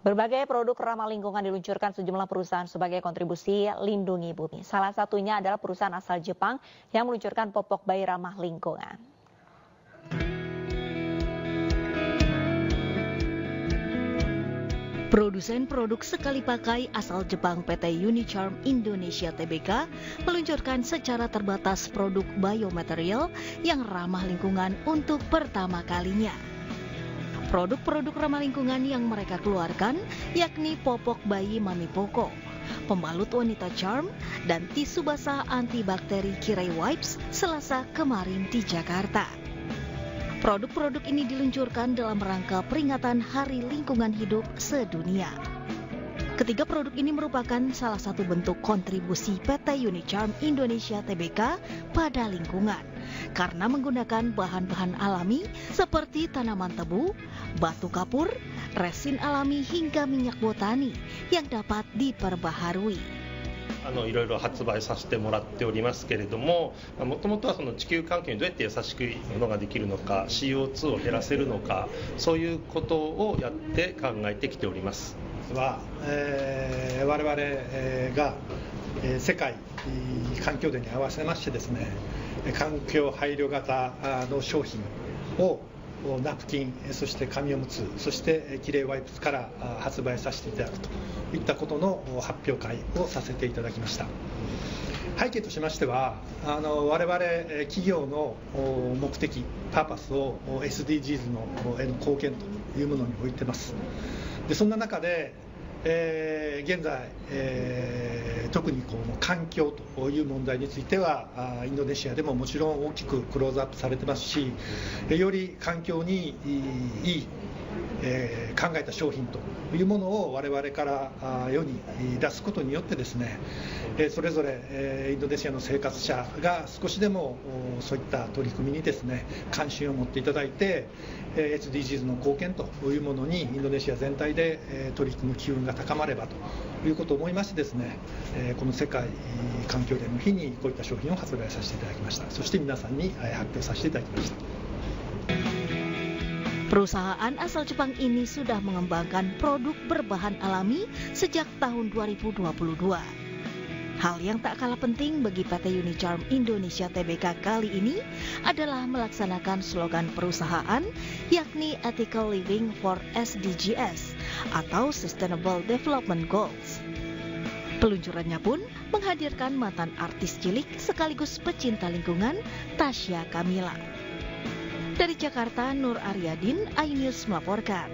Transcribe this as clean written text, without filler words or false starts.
Berbagai produk ramah lingkungan diluncurkan sejumlah perusahaan sebagai kontribusi lindungi bumi. Salah satunya adalah perusahaan asal Jepang yang meluncurkan popok bayi ramah lingkungan. Produsen produk sekali pakai asal Jepang PT Unicharm Indonesia Tbk meluncurkan secara terbatas produk biomaterial yang ramah lingkungan untuk pertama kalinya. Produk-produk ramah lingkungan yang mereka keluarkan yakni popok bayi Mami Poko, pembalut wanita Charm, dan tisu basah antibakteri Kirei Wipes Selasa kemarin di Jakarta. Produk-produk ini diluncurkan dalam rangka peringatan Hari Lingkungan Hidup Sedunia. Ketiga produk ini merupakan salah satu bentuk kontribusi PT Unicharm Indonesia Tbk pada lingkungan karena menggunakan bahan-bahan alami seperti tanaman tebu, batu kapur, resin alami hingga minyak botani yang dapat diperbaharui. いろいろ発売させてもらっておりますけれども、もともとはその地球環境にどうやって優しくものができるのか、CO2 を減らせるのか、そういうことをやって考えてきております。我々が世界環境デーに合わせましてですね、環境配慮型の商品をナプキン、そして紙おむつ、そしてキレイワイプスから発売させていただくといったことの発表会をさせていただきました。背景としましては、我々企業の目的、パーパスを SDGs のへの貢献というものに置いてます。でそんな中で、現在、特に環境という問題についてはインドネシアでももちろん大きくクローズアップされてますし、より環境にいい考えた商品というものを我々から世に出すことによってですね、それぞれインドネシアの生活者が少しでもそういった取り組みにですね関心を持っていただいて SDGs の貢献というものにインドネシア全体で取り組む機運が高まればということを思いましてですね、この世界環境デーの日にこういった商品を発売させていただきました。そして皆さんに発表させていただきました。Perusahaan asal Jepang ini sudah mengembangkan produk berbahan alami sejak tahun 2022. Hal yang tak kalah penting bagi PT Unicharm Indonesia Tbk kali ini adalah melaksanakan slogan perusahaan yakni Ethical Living for SDGs atau Sustainable Development Goals. Peluncurannya pun menghadirkan mantan artis cilik sekaligus pecinta lingkungan Tasya Kamila. Dari Jakarta, Nur Aryadin, iNews melaporkan.